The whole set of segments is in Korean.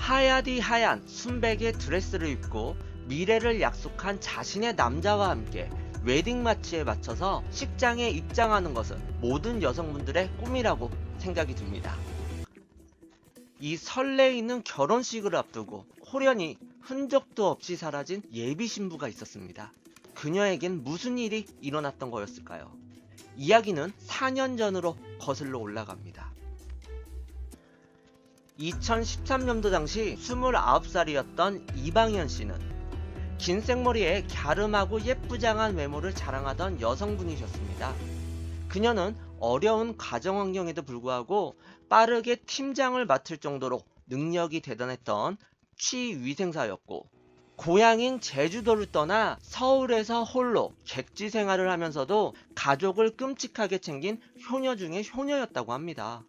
하얗디 하얀 순백의 드레스를 입고 미래를 약속한 자신의 남자와 함께 웨딩 마치에 맞춰서 식장에 입장하는 것은 모든 여성분들의 꿈이라고 생각이 듭니다. 이 설레이는 결혼식을 앞두고 홀연히 흔적도 없이 사라진 예비 신부가 있었습니다. 그녀에겐 무슨 일이 일어났던 거였을까요? 이야기는 4년 전으로 거슬러 올라갑니다. 2013년도 당시 29살이었던 이방현 씨는 긴 생머리에 갸름하고 예쁘장한 외모를 자랑하던 여성분이셨습니다. 그녀는 어려운 가정 환경에도 불구하고 빠르게 팀장을 맡을 정도로 능력이 대단했던 취위생사였고, 고향인 제주도를 떠나 서울에서 홀로 객지 생활을 하면서도 가족을 끔찍하게 챙긴 효녀 중에 효녀였다고 합니다.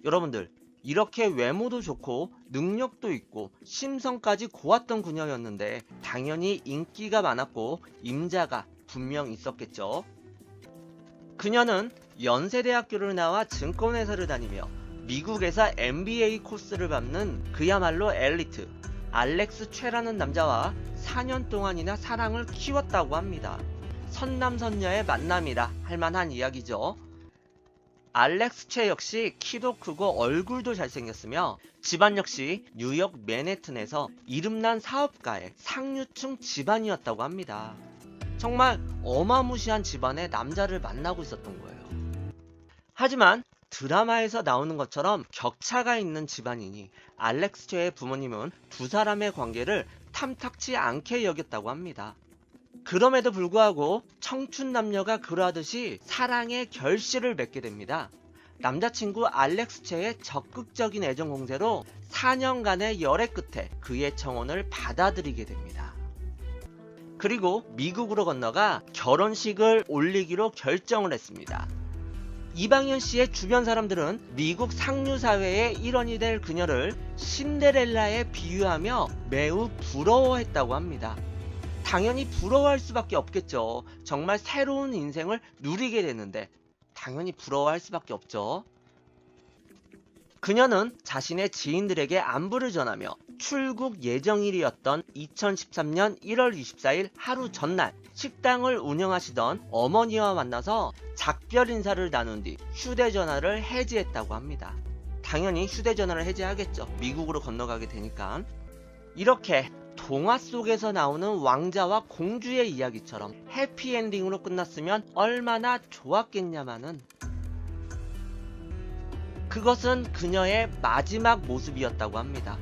여러분들, 이렇게 외모도 좋고 능력도 있고 심성까지 고왔던 그녀였는데 당연히 인기가 많았고 임자가 분명 있었겠죠. 그녀는 연세대학교를 나와 증권회사를 다니며 미국에서 MBA 코스를 밟는 그야말로 엘리트 알렉스 최라는 남자와 4년 동안이나 사랑을 키웠다고 합니다. 선남선녀의 만남이라 할 만한 이야기죠. 알렉스 최 역시 키도 크고 얼굴도 잘생겼으며 집안 역시 뉴욕 맨해튼에서 이름난 사업가의 상류층 집안이었다고 합니다. 정말 어마무시한 집안의 남자를 만나고 있었던 거예요. 하지만 드라마에서 나오는 것처럼 격차가 있는 집안이니 알렉스 최의 부모님은 두 사람의 관계를 탐탁치 않게 여겼다고 합니다. 그럼에도 불구하고 청춘 남녀가 그러하듯이 사랑의 결실을 맺게 됩니다. 남자친구 알렉스 최의 적극적인 애정 공세로 4년간의 열애 끝에 그의 청혼을 받아들이게 됩니다. 그리고 미국으로 건너가 결혼식을 올리기로 결정을 했습니다. 이방현 씨의 주변 사람들은 미국 상류사회의 일원이 될 그녀를 신데렐라에 비유하며 매우 부러워했다고 합니다. 당연히 부러워할 수밖에 없겠죠. 정말 새로운 인생을 누리게 되는데 당연히 부러워할 수밖에 없죠. 그녀는 자신의 지인들에게 안부를 전하며 출국 예정일이었던 2013년 1월 24일 하루 전날 식당을 운영하시던 어머니와 만나서 작별 인사를 나눈 뒤 휴대전화를 해지했다고 합니다. 당연히 휴대전화를 해지하겠죠. 미국으로 건너가게 되니까. 이렇게 동화 속에서 나오는 왕자와 공주의 이야기처럼 해피엔딩으로 끝났으면 얼마나 좋았겠냐마는, 그것은 그녀의 마지막 모습이었다고 합니다.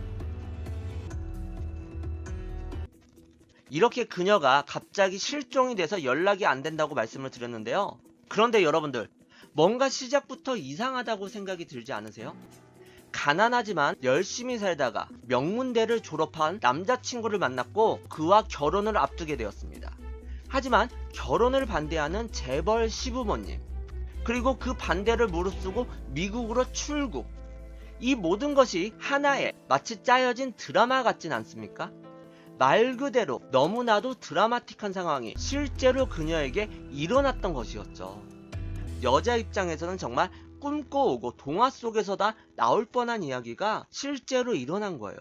이렇게 그녀가 갑자기 실종이 돼서 연락이 안 된다고 말씀을 드렸는데요. 그런데 여러분들, 뭔가 시작부터 이상하다고 생각이 들지 않으세요? 가난하지만 열심히 살다가 명문대를 졸업한 남자친구를 만났고 그와 결혼을 앞두게 되었습니다. 하지만 결혼을 반대하는 재벌 시부모님, 그리고 그 반대를 무릅쓰고 미국으로 출국, 이 모든 것이 하나의 마치 짜여진 드라마 같진 않습니까? 말 그대로 너무나도 드라마틱한 상황이 실제로 그녀에게 일어났던 것이었죠. 여자 입장에서는 정말 꿈꿔오고 동화 속에서다 나올 뻔한 이야기가 실제로 일어난 거예요.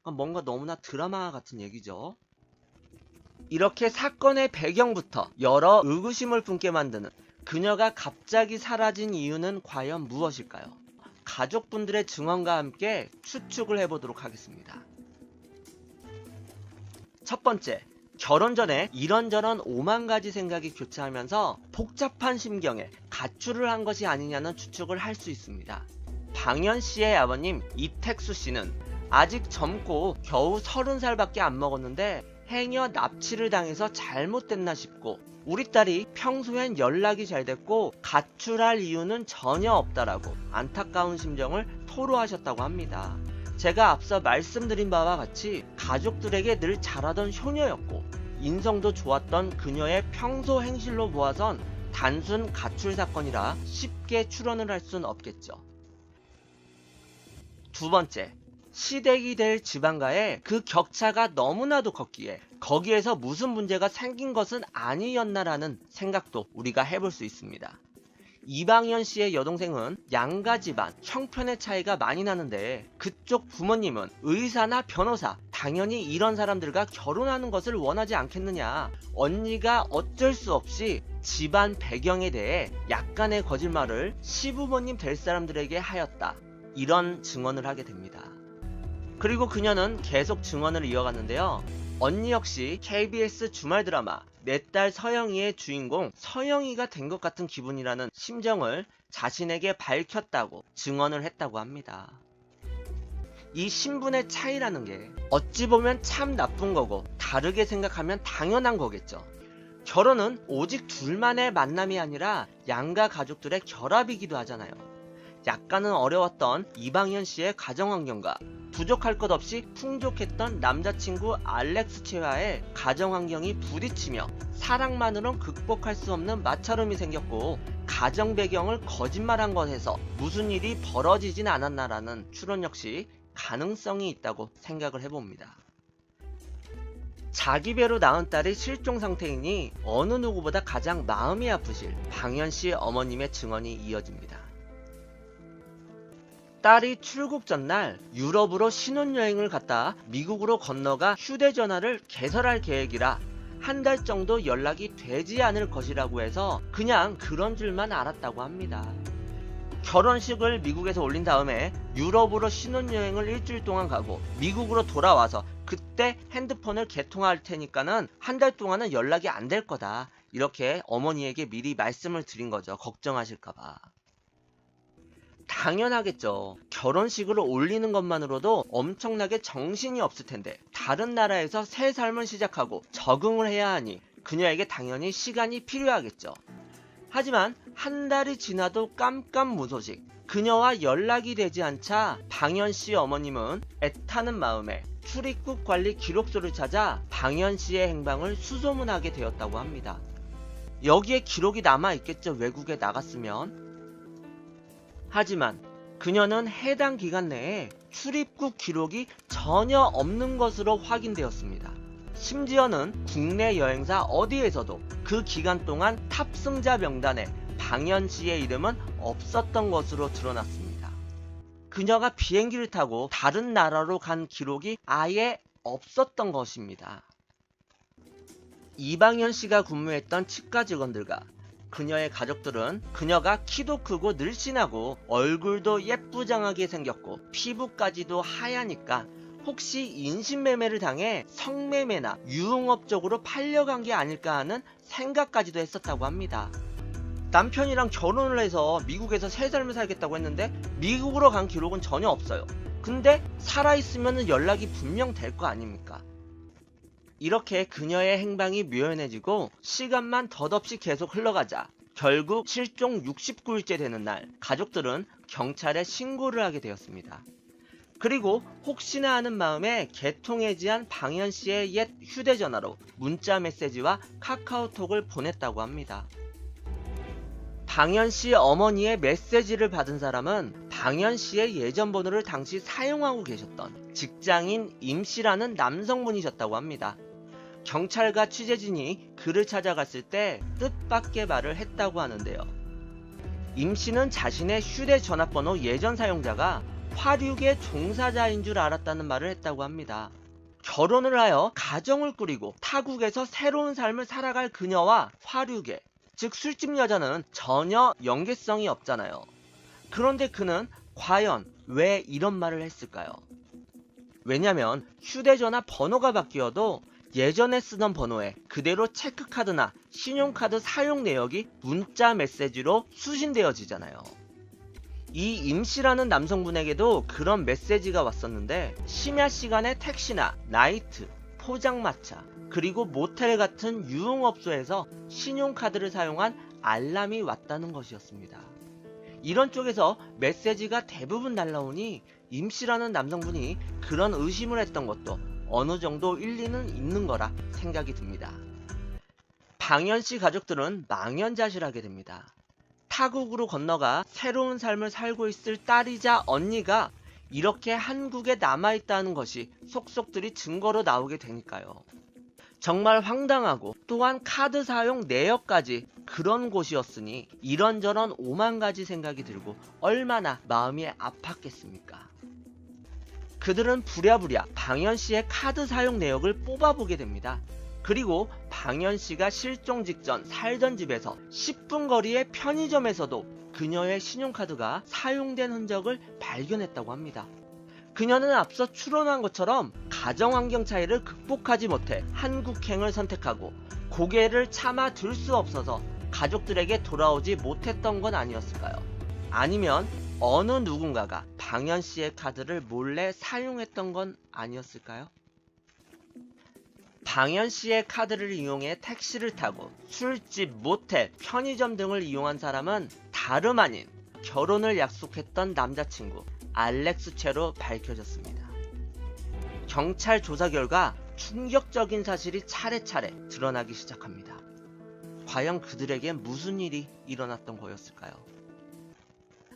뭔가 너무나 드라마 같은 얘기죠. 이렇게 사건의 배경부터 여러 의구심을 품게 만드는 그녀가 갑자기 사라진 이유는 과연 무엇일까요? 가족분들의 증언과 함께 추측을 해보도록 하겠습니다. 첫 번째, 결혼 전에 이런저런 5만 가지 생각이 교차하면서 복잡한 심경에 가출을 한 것이 아니냐는 추측을 할 수 있습니다. 방현 씨의 아버님 이택수 씨는 아직 젊고 겨우 30살밖에 안 먹었는데 해녀 납치를 당해서 잘못됐나 싶고, 우리 딸이 평소엔 연락이 잘 됐고 가출할 이유는 전혀 없다라고 안타까운 심정을 토로하셨다고 합니다. 제가 앞서 말씀드린 바와 같이 가족들에게 늘 잘하던 효녀였고 인성도 좋았던 그녀의 평소 행실로 보아선 단순 가출 사건이라 쉽게 추론을 할 순 없겠죠. 두 번째, 시댁이 될 집안과의 그 격차가 너무나도 컸기에 거기에서 무슨 문제가 생긴 것은 아니었나라는 생각도 우리가 해볼 수 있습니다. 이방현 씨의 여동생은 양가 집안, 형편의 차이가 많이 나는데 그쪽 부모님은 의사나 변호사, 당연히 이런 사람들과 결혼하는 것을 원하지 않겠느냐. 언니가 어쩔 수 없이 집안 배경에 대해 약간의 거짓말을 시부모님 될 사람들에게 하였다. 이런 증언을 하게 됩니다. 그리고 그녀는 계속 증언을 이어갔는데요. 언니 역시 KBS 주말 드라마 내 딸 서영이의 주인공 서영이가 된 것 같은 기분이라는 심정을 자신에게 밝혔다고 증언을 했다고 합니다. 이 신분의 차이라는 게 어찌 보면 참 나쁜 거고 다르게 생각하면 당연한 거겠죠. 결혼은 오직 둘만의 만남이 아니라 양가 가족들의 결합이기도 하잖아요. 약간은 어려웠던 이방현 씨의 가정환경과 부족할 것 없이 풍족했던 남자친구 알렉스 채와의 가정환경이 부딪히며 사랑만으론 극복할 수 없는 마찰음이 생겼고 가정 배경을 거짓말한 것에서 무슨 일이 벌어지진 않았나라는 추론 역시 가능성이 있다고 생각을 해봅니다. 자기 배로 낳은 딸이 실종 상태이니 어느 누구보다 가장 마음이 아프실 방현 씨 어머님의 증언이 이어집니다. 딸이 출국 전날 유럽으로 신혼여행을 갔다 미국으로 건너가 휴대전화를 개설할 계획이라 한 달 정도 연락이 되지 않을 것이라고 해서 그냥 그런 줄만 알았다고 합니다. 결혼식을 미국에서 올린 다음에 유럽으로 신혼여행을 일주일 동안 가고 미국으로 돌아와서 그때 핸드폰을 개통할 테니까는 한 달 동안은 연락이 안 될 거다. 이렇게 어머니에게 미리 말씀을 드린 거죠. 걱정하실까봐. 당연하겠죠. 결혼식을 올리는 것만으로도 엄청나게 정신이 없을 텐데 다른 나라에서 새 삶을 시작하고 적응을 해야 하니 그녀에게 당연히 시간이 필요하겠죠. 하지만 한 달이 지나도 깜깜무소식, 그녀와 연락이 되지 않자 방현 씨 어머님은 애타는 마음에 출입국 관리 기록소를 찾아 방현 씨의 행방을 수소문하게 되었다고 합니다. 여기에 기록이 남아있겠죠. 외국에 나갔으면. 하지만 그녀는 해당 기간 내에 출입국 기록이 전혀 없는 것으로 확인되었습니다. 심지어는 국내 여행사 어디에서도 그 기간 동안 탑승자 명단에 방현 씨의 이름은 없었던 것으로 드러났습니다. 그녀가 비행기를 타고 다른 나라로 간 기록이 아예 없었던 것입니다. 이방현 씨가 근무했던 치과 직원들과 그녀의 가족들은 그녀가 키도 크고 늘씬하고 얼굴도 예쁘장하게 생겼고 피부까지도 하얘니까 혹시 인신매매를 당해 성매매나 유흥업 쪽으로 팔려간 게 아닐까 하는 생각까지도 했었다고 합니다. 남편이랑 결혼을 해서 미국에서 새 삶을 살겠다고 했는데 미국으로 간 기록은 전혀 없어요. 근데 살아있으면 연락이 분명 될 거 아닙니까? 이렇게 그녀의 행방이 묘연해지고 시간만 덧없이 계속 흘러가자 결국 실종 69일째 되는 날 가족들은 경찰에 신고를 하게 되었습니다. 그리고 혹시나 하는 마음에 개통해지한 방현 씨의 옛 휴대전화로 문자 메시지와 카카오톡을 보냈다고 합니다. 방현 씨 어머니의 메시지를 받은 사람은 방현 씨의 예전 번호를 당시 사용하고 계셨던 직장인 임 씨라는 남성분이셨다고 합니다. 경찰과 취재진이 그를 찾아갔을 때 뜻밖의 말을 했다고 하는데요. 임 씨는 자신의 휴대전화번호 예전 사용자가 화류계 종사자인 줄 알았다는 말을 했다고 합니다. 결혼을 하여 가정을 꾸리고 타국에서 새로운 삶을 살아갈 그녀와 화류계, 즉 술집 여자는 전혀 연계성이 없잖아요. 그런데 그는 과연 왜 이런 말을 했을까요? 왜냐면 휴대전화 번호가 바뀌어도 예전에 쓰던 번호에 그대로 체크카드나 신용카드 사용 내역이 문자 메시지로 수신되어지잖아요. 이 임씨라는 남성분에게도 그런 메시지가 왔었는데 심야 시간에 택시나 나이트, 포장마차, 그리고 모텔 같은 유흥업소에서 신용카드를 사용한 알람이 왔다는 것이었습니다. 이런 쪽에서 메시지가 대부분 날라오니 임씨라는 남성분이 그런 의심을 했던 것도 어느 정도 일리는 있는 거라 생각이 듭니다. 방현씨 가족들은 망연자실하게 됩니다. 타국으로 건너가 새로운 삶을 살고 있을 딸이자 언니가 이렇게 한국에 남아있다는 것이 속속들이 증거로 나오게 되니까요. 정말 황당하고 또한 카드 사용 내역까지 그런 곳이었으니 이런저런 오만 가지 생각이 들고 얼마나 마음이 아팠겠습니까. 그들은 부랴부랴 방현씨의 카드 사용 내역을 뽑아보게 됩니다. 그리고 방현씨가 실종 직전 살던 집에서 10분 거리의 편의점에서도 그녀의 신용카드가 사용된 흔적을 발견했다고 합니다. 그녀는 앞서 추론한 것처럼 가정환경 차이를 극복하지 못해 한국행을 선택하고 고개를 차마 들 수 없어서 가족들에게 돌아오지 못했던 건 아니었을까요? 아니면 어느 누군가가 방현씨의 카드를 몰래 사용했던 건 아니었을까요? 방현씨의 카드를 이용해 택시를 타고 술집, 모텔, 편의점 등을 이용한 사람은 다름 아닌 결혼을 약속했던 남자친구 알렉스 채로 밝혀졌습니다. 경찰 조사 결과 충격적인 사실이 차례차례 드러나기 시작합니다. 과연 그들에겐 무슨 일이 일어났던 거였을까요?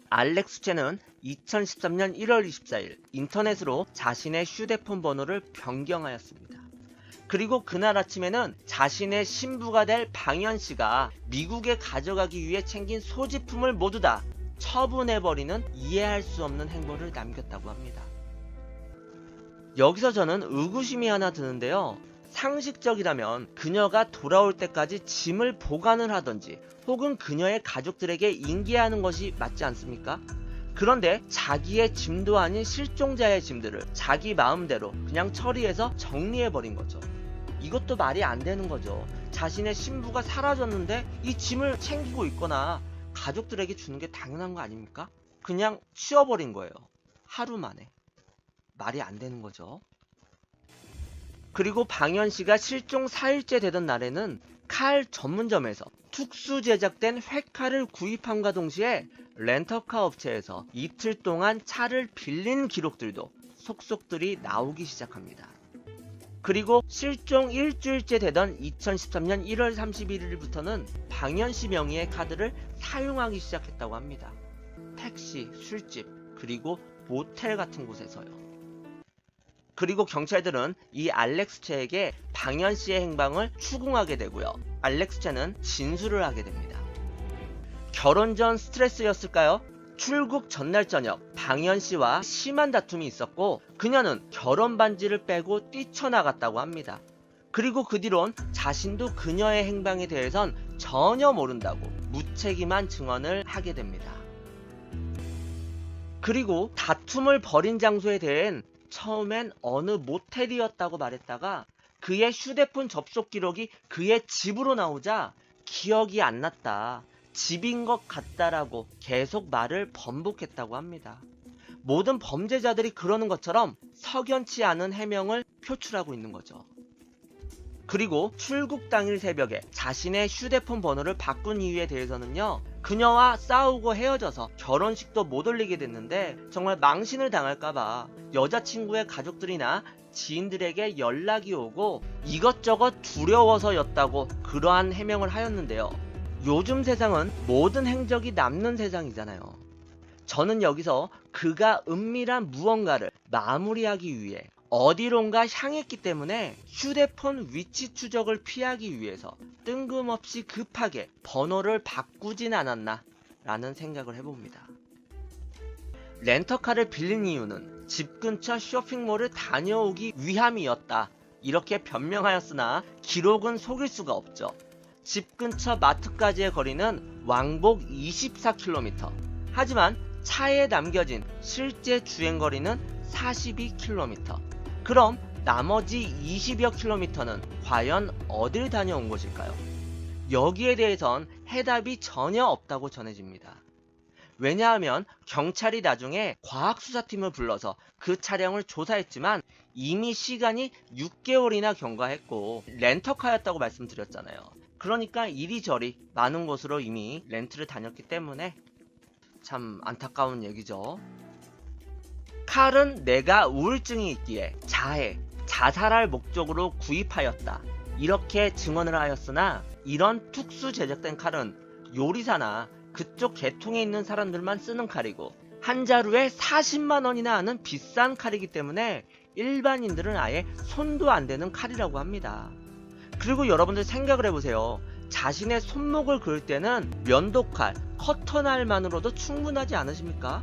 알렉스 채는 2013년 1월 24일 인터넷으로 자신의 휴대폰 번호를 변경하였습니다. 그리고 그날 아침에는 자신의 신부가 될 방현씨가 미국에 가져가기 위해 챙긴 소지품을 모두 다 처분해버리는 이해할 수 없는 행보를 남겼다고 합니다. 여기서 저는 의구심이 하나 드는데요. 상식적이라면 그녀가 돌아올 때까지 짐을 보관을 하던지 혹은 그녀의 가족들에게 인계하는 것이 맞지 않습니까? 그런데 자기의 짐도 아닌 실종자의 짐들을 자기 마음대로 그냥 처리해서 정리해버린 거죠. 이것도 말이 안 되는 거죠. 자신의 신부가 사라졌는데 이 짐을 챙기고 있거나 가족들에게 주는 게 당연한 거 아닙니까? 그냥 치워버린 거예요. 하루 만에. 말이 안 되는 거죠. 그리고 방현씨가 실종 4일째 되던 날에는 칼 전문점에서 특수 제작된 회칼을 구입함과 동시에 렌터카 업체에서 이틀 동안 차를 빌린 기록들도 속속들이 나오기 시작합니다. 그리고 실종 일주일째 되던 2013년 1월 31일부터는 방현씨 명의의 카드를 사용하기 시작했다고 합니다. 택시, 술집, 그리고 모텔 같은 곳에서요. 그리고 경찰들은 이 알렉스 채에게 방현씨의 행방을 추궁하게 되고요. 알렉스 채는 진술을 하게 됩니다. 결혼 전 스트레스였을까요? 출국 전날 저녁 방현씨와 심한 다툼이 있었고 그녀는 결혼 반지를 빼고 뛰쳐나갔다고 합니다. 그리고 그 뒤론 자신도 그녀의 행방에 대해선 전혀 모른다고 무책임한 증언을 하게 됩니다. 그리고 다툼을 벌인 장소에 대한 처음엔 어느 모텔이었다고 말했다가 그의 휴대폰 접속 기록이 그의 집으로 나오자 기억이 안 났다, 집인 것 같다라고 계속 말을 번복했다고 합니다. 모든 범죄자들이 그러는 것처럼 석연치 않은 해명을 표출하고 있는 거죠. 그리고 출국 당일 새벽에 자신의 휴대폰 번호를 바꾼 이유에 대해서는요, 그녀와 싸우고 헤어져서 결혼식도 못 올리게 됐는데 정말 망신을 당할까봐 여자친구의 가족들이나 지인들에게 연락이 오고 이것저것 두려워서였다고 그러한 해명을 하였는데요. 요즘 세상은 모든 행적이 남는 세상이잖아요. 저는 여기서 그가 은밀한 무언가를 마무리하기 위해 어디론가 향했기 때문에 휴대폰 위치 추적을 피하기 위해서 뜬금없이 급하게 번호를 바꾸진 않았나 라는 생각을 해봅니다. 렌터카를 빌린 이유는 집 근처 쇼핑몰을 다녀오기 위함이었다, 이렇게 변명하였으나 기록은 속일 수가 없죠. 집 근처 마트까지의 거리는 왕복 24km, 하지만 차에 남겨진 실제 주행거리는 42km. 그럼 나머지 20여 킬로미터는 과연 어딜 다녀온 것일까요? 여기에 대해선 해답이 전혀 없다고 전해집니다. 왜냐하면 경찰이 나중에 과학수사팀을 불러서 그 차량을 조사했지만 이미 시간이 6개월이나 경과했고 렌터카였다고 말씀드렸잖아요. 그러니까 이리저리 많은 곳으로 이미 렌트를 다녔기 때문에 참 안타까운 얘기죠. 칼은 내가 우울증이 있기에 자살할 목적으로 구입하였다, 이렇게 증언을 하였으나 이런 특수 제작된 칼은 요리사나 그쪽 계통에 있는 사람들만 쓰는 칼이고 한 자루에 40만원이나 하는 비싼 칼이기 때문에 일반인들은 아예 손도 안 대는 칼이라고 합니다. 그리고 여러분들 생각을 해보세요. 자신의 손목을 그을 때는 면도칼, 커터날만으로도 충분하지 않으십니까?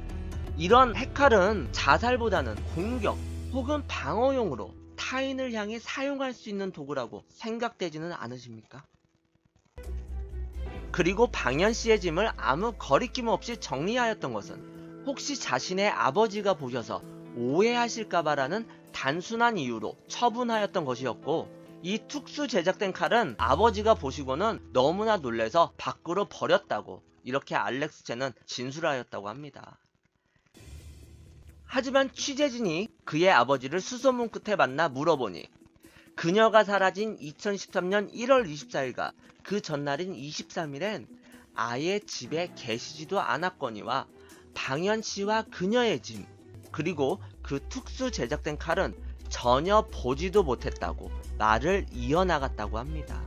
이런 해칼은 자살보다는 공격 혹은 방어용으로 타인을 향해 사용할 수 있는 도구라고 생각되지는 않으십니까? 그리고 방현씨의 짐을 아무 거리낌 없이 정리하였던 것은 혹시 자신의 아버지가 보셔서 오해하실까봐라는 단순한 이유로 처분하였던 것이었고, 이 특수 제작된 칼은 아버지가 보시고는 너무나 놀래서 밖으로 버렸다고 이렇게 알렉스체는 진술하였다고 합니다. 하지만 취재진이 그의 아버지를 수소문 끝에 만나 물어보니 그녀가 사라진 2013년 1월 24일과 그 전날인 23일엔 아예 집에 계시지도 않았거니와 방현씨와 그녀의 짐 그리고 그 특수 제작된 칼은 전혀 보지도 못했다고 말을 이어나갔다고 합니다.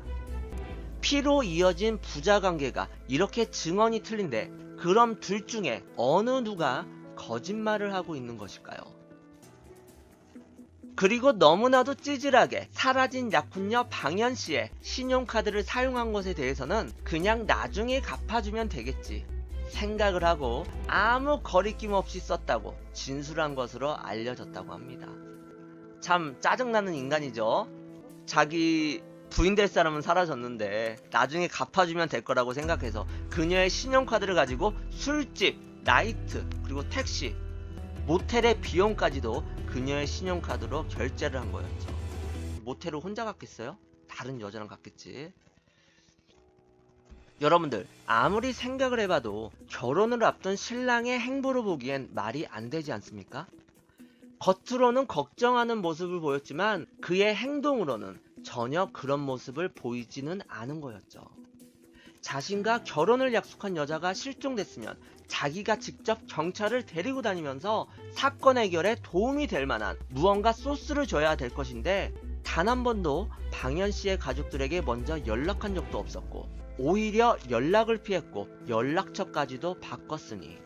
피로 이어진 부자관계가 이렇게 증언이 틀린데 그럼 둘 중에 어느 누가 거짓말을 하고 있는 것일까요? 그리고 너무나도 찌질하게 사라진 약혼녀 방현씨의 신용카드를 사용한 것에 대해서는 그냥 나중에 갚아주면 되겠지 생각을 하고 아무 거리낌 없이 썼다고 진술한 것으로 알려졌다고 합니다. 참 짜증나는 인간이죠. 자기 부인 될 사람은 사라졌는데 나중에 갚아주면 될 거라고 생각해서 그녀의 신용카드를 가지고 술집, 나이트, 그리고 택시, 모텔의 비용까지도 그녀의 신용카드로 결제를 한 거였죠. 모텔을 혼자 갔겠어요? 다른 여자랑 갔겠지. 여러분들, 아무리 생각을 해봐도 결혼을 앞둔 신랑의 행보를 보기엔 말이 안 되지 않습니까? 겉으로는 걱정하는 모습을 보였지만 그의 행동으로는 전혀 그런 모습을 보이지는 않은 거였죠. 자신과 결혼을 약속한 여자가 실종됐으면 자기가 직접 경찰을 데리고 다니면서 사건 해결에 도움이 될 만한 무언가 소스를 줘야 될 것인데 단 한 번도 방현씨의 가족들에게 먼저 연락한 적도 없었고 오히려 연락을 피했고 연락처까지도 바꿨으니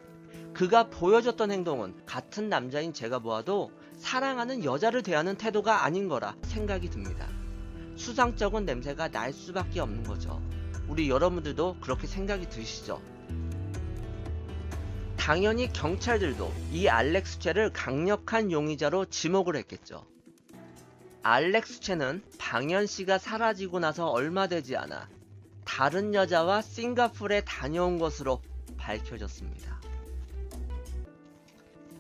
그가 보여줬던 행동은 같은 남자인 제가 보아도 사랑하는 여자를 대하는 태도가 아닌 거라 생각이 듭니다. 수상쩍은 냄새가 날 수밖에 없는 거죠. 우리 여러분들도 그렇게 생각이 드시죠? 당연히 경찰들도 이 알렉스체를 강력한 용의자로 지목을 했겠죠. 알렉스체는 방현씨가 사라지고 나서 얼마 되지 않아 다른 여자와 싱가포르에 다녀온 것으로 밝혀졌습니다.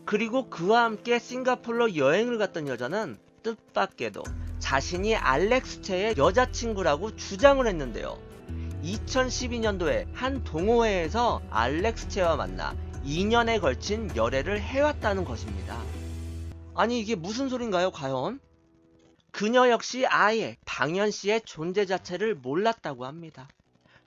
그리고 그와 함께 싱가포르로 여행을 갔던 여자는 뜻밖에도 자신이 알렉스체의 여자친구라고 주장을 했는데요. 2012년도에 한 동호회에서 알렉스체와 만나 2년에 걸친 열애를 해왔다는 것입니다. 아니 이게 무슨 소린가요 과연? 그녀 역시 아예 방현씨의 존재 자체를 몰랐다고 합니다.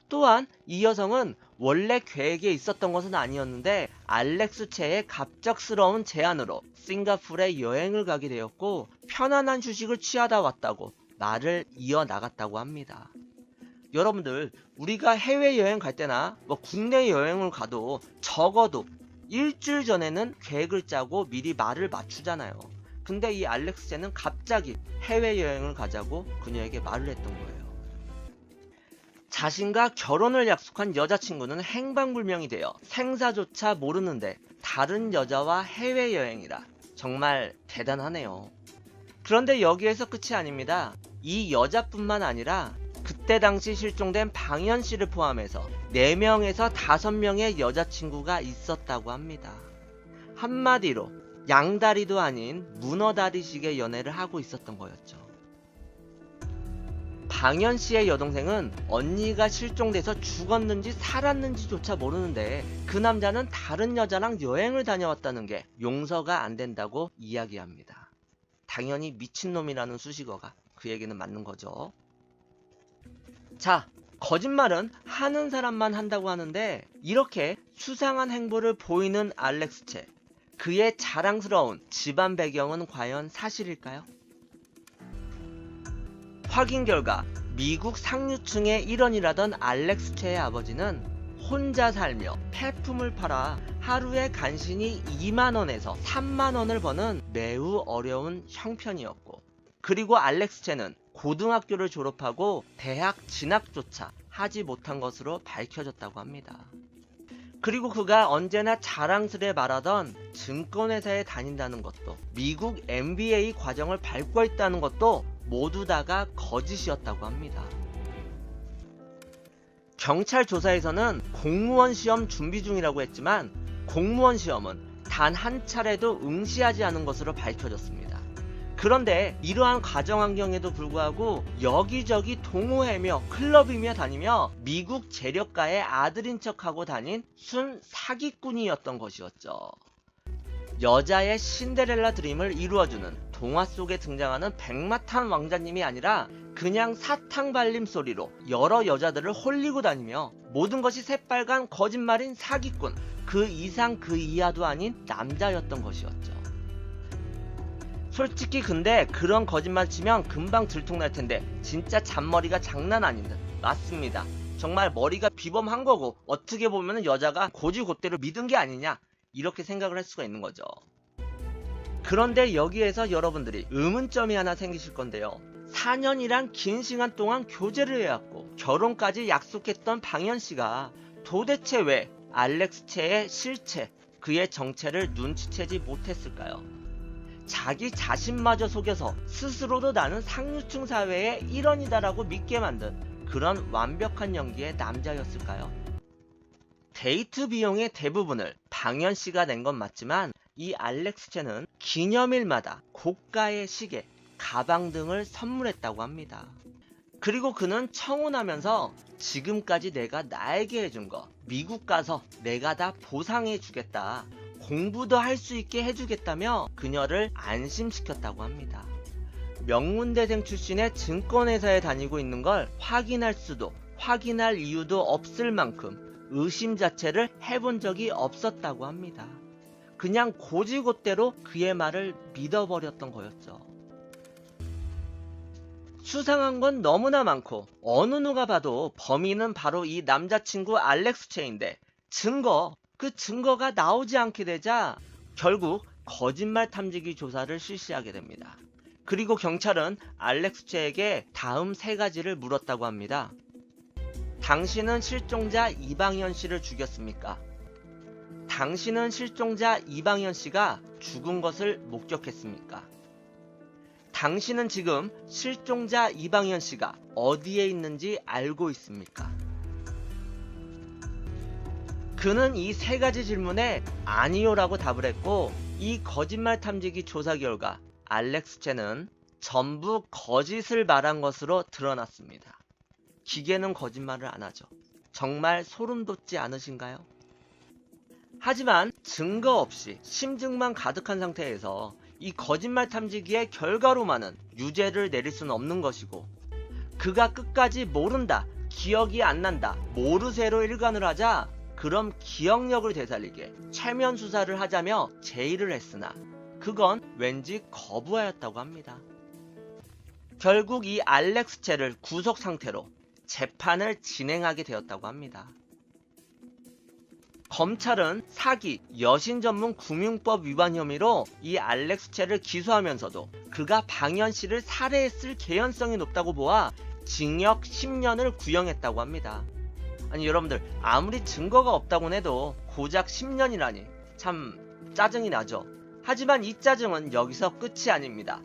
또한 이 여성은 원래 계획에 있었던 것은 아니었는데 알렉스체의 갑작스러운 제안으로 싱가포르에 여행을 가게 되었고 편안한 휴식을 취하다 왔다고 말을 이어나갔다고 합니다. 여러분들 우리가 해외여행 갈 때나 국내 여행을 가도 적어도 일주일 전에는 계획을 짜고 미리 말을 맞추잖아요. 근데 이 알렉스체는 갑자기 해외여행을 가자고 그녀에게 말을 했던 거예요. 자신과 결혼을 약속한 여자친구는 행방불명이 되어 생사조차 모르는데 다른 여자와 해외여행이라 정말 대단하네요. 그런데 여기에서 끝이 아닙니다. 이 여자뿐만 아니라 그때 당시 실종된 방현씨를 포함해서 4명에서 5명의 여자친구가 있었다고 합니다. 한마디로 양다리도 아닌 문어다리식의 연애를 하고 있었던 거였죠. 방현씨의 여동생은 언니가 실종돼서 죽었는지 살았는지조차 모르는데 그 남자는 다른 여자랑 여행을 다녀왔다는 게 용서가 안 된다고 이야기합니다. 당연히 미친놈이라는 수식어가 그 얘기는 맞는 거죠. 자, 거짓말은 하는 사람만 한다고 하는데 이렇게 수상한 행보를 보이는 알렉스체, 그의 자랑스러운 집안 배경은 과연 사실일까요? 확인 결과 미국 상류층의 일원이라던 알렉스체의 아버지는 혼자 살며 폐품을 팔아 하루에 간신히 2만원에서 3만원을 버는 매우 어려운 형편이었고, 그리고 알렉스체는 고등학교를 졸업하고 대학 진학조차 하지 못한 것으로 밝혀졌다고 합니다. 그리고 그가 언제나 자랑스레 말하던 증권회사에 다닌다는 것도, 미국 MBA 과정을 밟고 있다는 것도 모두 다가 거짓이었다고 합니다. 경찰 조사에서는 공무원 시험 준비 중이라고 했지만 공무원 시험은 단 한 차례도 응시하지 않은 것으로 밝혀졌습니다. 그런데 이러한 가정 환경에도 불구하고 여기저기 동호회며 클럽이며 다니며 미국 재력가의 아들인 척하고 다닌 순 사기꾼이었던 것이었죠. 여자의 신데렐라 드림을 이루어주는 동화 속에 등장하는 백마탄 왕자님이 아니라 그냥 사탕 발림 소리로 여러 여자들을 홀리고 다니며 모든 것이 새빨간 거짓말인 사기꾼, 그 이상 그 이하도 아닌 남자였던 것이었죠. 솔직히 근데 그런 거짓말 치면 금방 들통날 텐데 진짜 잔머리가 장난 아닌 듯. 맞습니다. 정말 머리가 비범한 거고 어떻게 보면 여자가 고지고대로 믿은 게 아니냐, 이렇게 생각을 할 수가 있는 거죠. 그런데 여기에서 여러분들이 의문점이 하나 생기실 건데요. 4년이란 긴 시간 동안 교제를 해왔고 결혼까지 약속했던 방현씨가 도대체 왜 알렉스 채의 실체, 그의 정체를 눈치채지 못했을까요? 자기 자신마저 속여서 스스로도 나는 상류층 사회의 일원이다라고 믿게 만든 그런 완벽한 연기의 남자였을까요? 데이트 비용의 대부분을 방현씨가 낸 건 맞지만 이 알렉스 채는 기념일마다 고가의 시계, 가방 등을 선물했다고 합니다. 그리고 그는 청혼하면서 지금까지 내가 나에게 해준 거 미국 가서 내가 다 보상해 주겠다, 공부도 할 수 있게 해주겠다며 그녀를 안심시켰다고 합니다. 명문대생 출신의 증권회사에 다니고 있는 걸 확인할 이유도 없을 만큼 의심 자체를 해본 적이 없었다고 합니다. 그냥 고지고대로 그의 말을 믿어버렸던 거였죠. 수상한 건 너무나 많고 어느 누가 봐도 범인은 바로 이 남자친구 알렉스 채인데 그 증거가 나오지 않게 되자 결국 거짓말 탐지기 조사를 실시하게 됩니다. 그리고 경찰은 알렉스 채에게 다음 3가지를 물었다고 합니다. 당신은 실종자 이방현 씨를 죽였습니까? 당신은 실종자 이방현 씨가 죽은 것을 목격했습니까? 당신은 지금 실종자 이방현 씨가 어디에 있는지 알고 있습니까? 그는 이 3가지 질문에 아니요라고 답을 했고, 이 거짓말 탐지기 조사 결과 알렉스 채는 전부 거짓을 말한 것으로 드러났습니다. 기계는 거짓말을 안 하죠. 정말 소름 돋지 않으신가요? 하지만 증거 없이 심증만 가득한 상태에서 이 거짓말 탐지기의 결과로만은 유죄를 내릴 수는 없는 것이고, 그가 끝까지 모른다, 기억이 안 난다, 모르쇠로 일관을 하자 그럼 기억력을 되살리게 최면 수사를 하자며 제의를 했으나 그건 왠지 거부하였다고 합니다. 결국 이 알렉스 채를 구속 상태로 재판을 진행하게 되었다고 합니다. 검찰은 사기, 여신 전문 금융법 위반 혐의로 이 알렉스 채를 기소하면서도 그가 방현 씨를 살해했을 개연성이 높다고 보아 징역 10년을 구형했다고 합니다. 아니 여러분들, 아무리 증거가 없다고 해도 고작 10년이라니 참 짜증이 나죠. 하지만 이 짜증은 여기서 끝이 아닙니다.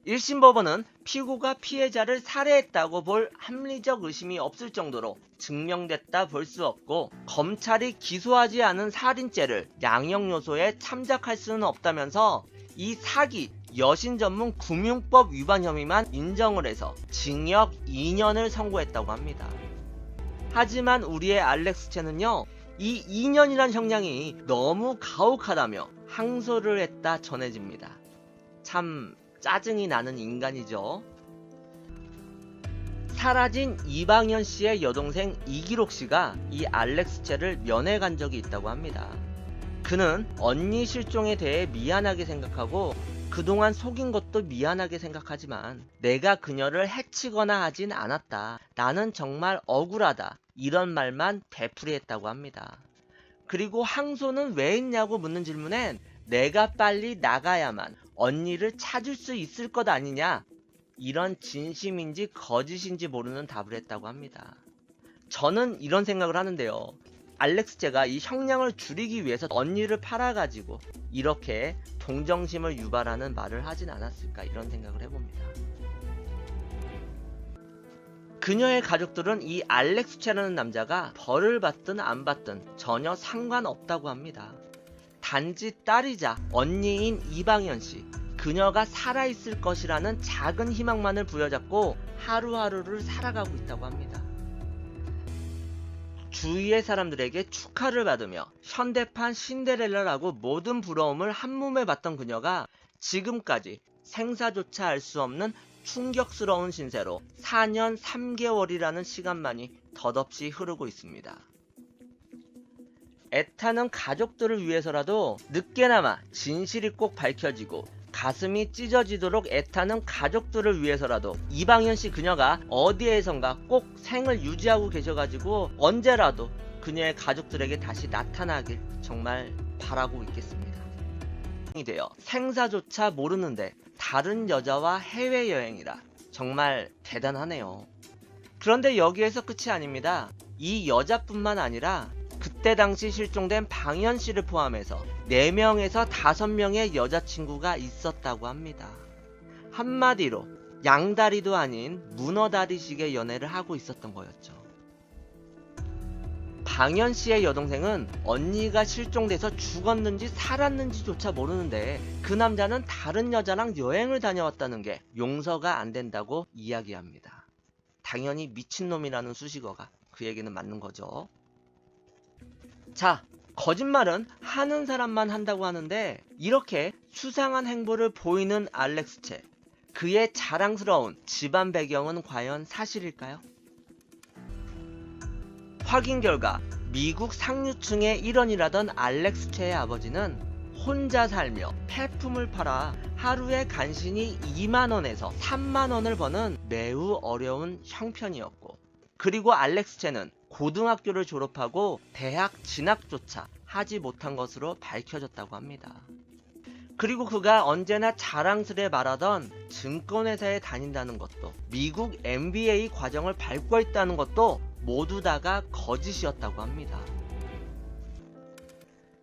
1심 법원은 피고가 피해자를 살해했다고 볼 합리적 의심이 없을 정도로 증명됐다 볼 수 없고, 검찰이 기소하지 않은 살인죄를 양형 요소에 참작할 수는 없다면서 이 사기, 여신 전문 금융법 위반 혐의만 인정을 해서 징역 2년을 선고했다고 합니다. 하지만 우리의 알렉스 채는요, 이 2년이란 형량이 너무 가혹하다며 항소를 했다 전해집니다. 참 짜증이 나는 인간이죠. 사라진 이방현 씨의 여동생 이기록 씨가 이 알렉스 채를 면회 간 적이 있다고 합니다. 그는 언니 실종에 대해 미안하게 생각하고 그동안 속인 것도 미안하게 생각하지만 내가 그녀를 해치거나 하진 않았다. 나는 정말 억울하다. 이런 말만 되풀이했다고 합니다. 그리고 항소는 왜 했냐고 묻는 질문엔 내가 빨리 나가야만 언니를 찾을 수 있을 것 아니냐, 이런 진심인지 거짓인지 모르는 답을 했다고 합니다. 저는 이런 생각을 하는데요. 알렉스체가 이 형량을 줄이기 위해서 언니를 팔아가지고 이렇게 동정심을 유발하는 말을 하진 않았을까, 이런 생각을 해봅니다. 그녀의 가족들은 이 알렉스체라는 남자가 벌을 받든 안 받든 전혀 상관없다고 합니다. 단지 딸이자 언니인 이방현씨, 그녀가 살아있을 것이라는 작은 희망만을 부여잡고 하루하루를 살아가고 있다고 합니다. 주위의 사람들에게 축하를 받으며 현대판 신데렐라라고 모든 부러움을 한몸에 받던 그녀가 지금까지 생사조차 알 수 없는 충격스러운 신세로 4년 3개월이라는 시간만이 덧없이 흐르고 있습니다. 애타는 가족들을 위해서라도 늦게나마 진실이 꼭 밝혀지고 가슴이 찢어지도록 애타는 가족들을 위해서라도 이방현씨 그녀가 어디에선가 꼭 생을 유지하고 계셔가지고 언제라도 그녀의 가족들에게 다시 나타나길 정말 바라고 있겠습니다. 되어 생사조차 모르는데 다른 여자와 해외여행이라 정말 대단하네요. 그런데 여기에서 끝이 아닙니다. 이 여자뿐만 아니라 그때 당시 실종된 방현씨를 포함해서 4명에서 5명의 여자친구가 있었다고 합니다. 한마디로 양다리도 아닌 문어다리식의 연애를 하고 있었던 거였죠. 방현씨의 여동생은 언니가 실종돼서 죽었는지 살았는지조차 모르는데 그 남자는 다른 여자랑 여행을 다녀왔다는 게 용서가 안 된다고 이야기합니다. 당연히 미친놈이라는 수식어가 그 얘기는 맞는 거죠. 자, 거짓말은 하는 사람만 한다고 하는데 이렇게 수상한 행보를 보이는 알렉스체, 그의 자랑스러운 집안 배경은 과연 사실일까요? 확인 결과 미국 상류층의 일원이라던 알렉스체의 아버지는 혼자 살며 폐품을 팔아 하루에 간신히 2만원에서 3만원을 버는 매우 어려운 형편이었고, 그리고 알렉스체는 고등학교를 졸업하고 대학 진학조차 하지 못한 것으로 밝혀졌다고 합니다. 그리고 그가 언제나 자랑스레 말하던 증권회사에 다닌다는 것도, 미국 MBA 과정을 밟고 있다는 것도 모두 다가 거짓이었다고 합니다.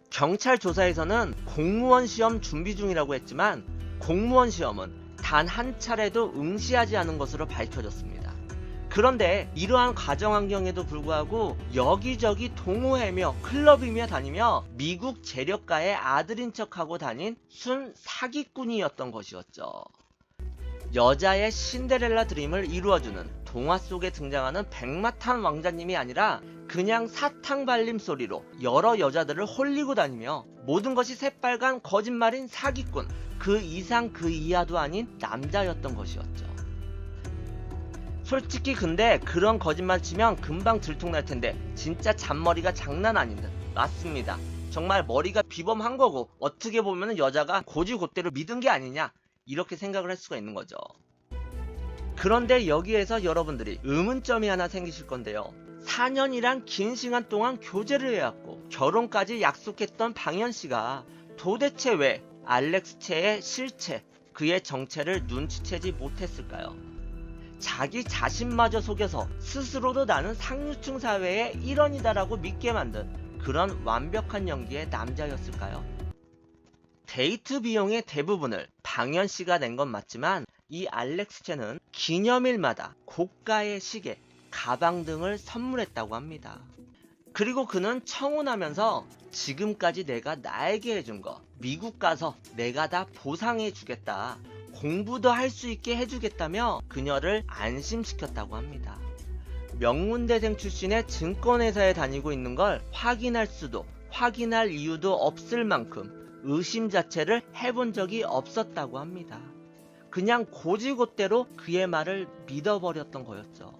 경찰 조사에서는 공무원 시험 준비 중이라고 했지만 공무원 시험은 단 한 차례도 응시하지 않은 것으로 밝혀졌습니다. 그런데 이러한 가정 환경에도 불구하고 여기저기 동호회며 클럽이며 다니며 미국 재력가의 아들인 척하고 다닌 순 사기꾼이었던 것이었죠. 여자의 신데렐라 드림을 이루어주는 동화 속에 등장하는 백마탄 왕자님이 아니라 그냥 사탕 발림 소리로 여러 여자들을 홀리고 다니며 모든 것이 새빨간 거짓말인 사기꾼, 그 이상 그 이하도 아닌 남자였던 것이었죠. 솔직히 근데 그런 거짓말 치면 금방 들통날 텐데 진짜 잔머리가 장난 아닌 듯. 맞습니다. 정말 머리가 비범한 거고 어떻게 보면 여자가 고지고대로 믿은 게 아니냐, 이렇게 생각을 할 수가 있는 거죠. 그런데 여기에서 여러분들이 의문점이 하나 생기실 건데요. 4년이란 긴 시간 동안 교제를 해왔고 결혼까지 약속했던 방현씨가 도대체 왜 알렉스체의 실체, 그의 정체를 눈치채지 못했을까요? 자기 자신마저 속여서 스스로도 나는 상류층 사회의 일원이다라고 믿게 만든 그런 완벽한 연기의 남자였을까요? 데이트 비용의 대부분을 방현씨가 낸 건 맞지만 이 알렉스체는 기념일마다 고가의 시계, 가방 등을 선물했다고 합니다. 그리고 그는 청혼하면서 지금까지 내가 나에게 해준 거 미국 가서 내가 다 보상해 주겠다, 공부도 할 수 있게 해주겠다며 그녀를 안심시켰다고 합니다. 명문대생 출신의 증권회사에 다니고 있는 걸 확인할 수도 확인할 이유도 없을 만큼 의심 자체를 해본 적이 없었다고 합니다. 그냥 고지고대로 그의 말을 믿어버렸던 거였죠.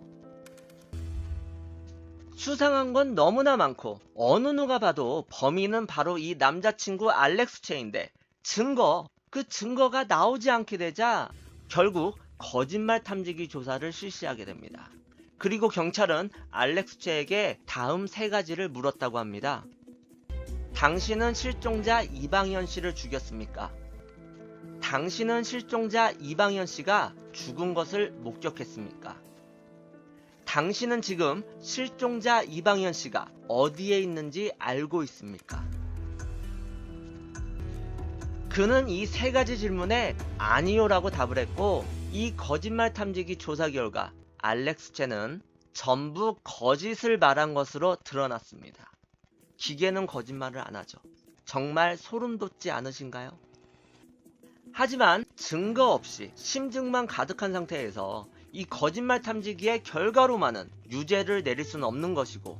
수상한 건 너무나 많고 어느 누가 봐도 범인은 바로 이 남자친구 알렉스체인데 그 증거가 나오지 않게 되자 결국 거짓말 탐지기 조사를 실시하게 됩니다. 그리고 경찰은 알렉스체에게 다음 3가지를 물었다고 합니다. 당신은 실종자 이방현 씨를 죽였습니까? 당신은 실종자 이방현 씨가 죽은 것을 목격했습니까? 당신은 지금 실종자 이방현 씨가 어디에 있는지 알고 있습니까? 그는 이 세 가지 질문에 아니요라고 답을 했고, 이 거짓말 탐지기 조사 결과 알렉스 채는 전부 거짓을 말한 것으로 드러났습니다. 기계는 거짓말을 안 하죠. 정말 소름 돋지 않으신가요? 하지만 증거 없이 심증만 가득한 상태에서 이 거짓말 탐지기의 결과로만은 유죄를 내릴 수는 없는 것이고,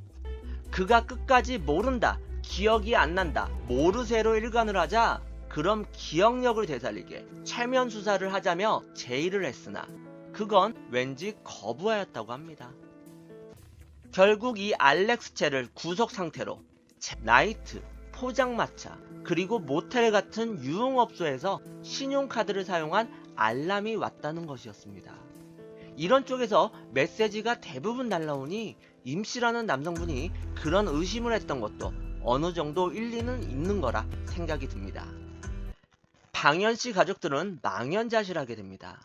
그가 끝까지 모른다, 기억이 안 난다, 모르쇠로 일관을 하자 그럼 기억력을 되살리게 최면 수사를 하자며 제의를 했으나 그건 왠지 거부하였다고 합니다. 결국 이 알렉스 채를 구속 상태로 나이트, 포장마차, 그리고 모텔 같은 유흥업소에서 신용카드를 사용한 알람이 왔다는 것이었습니다. 이런 쪽에서 메시지가 대부분 날라오니 임씨라는 남성분이 그런 의심을 했던 것도 어느 정도 일리는 있는 거라 생각이 듭니다. 방현씨 가족들은 망연자실하게 됩니다.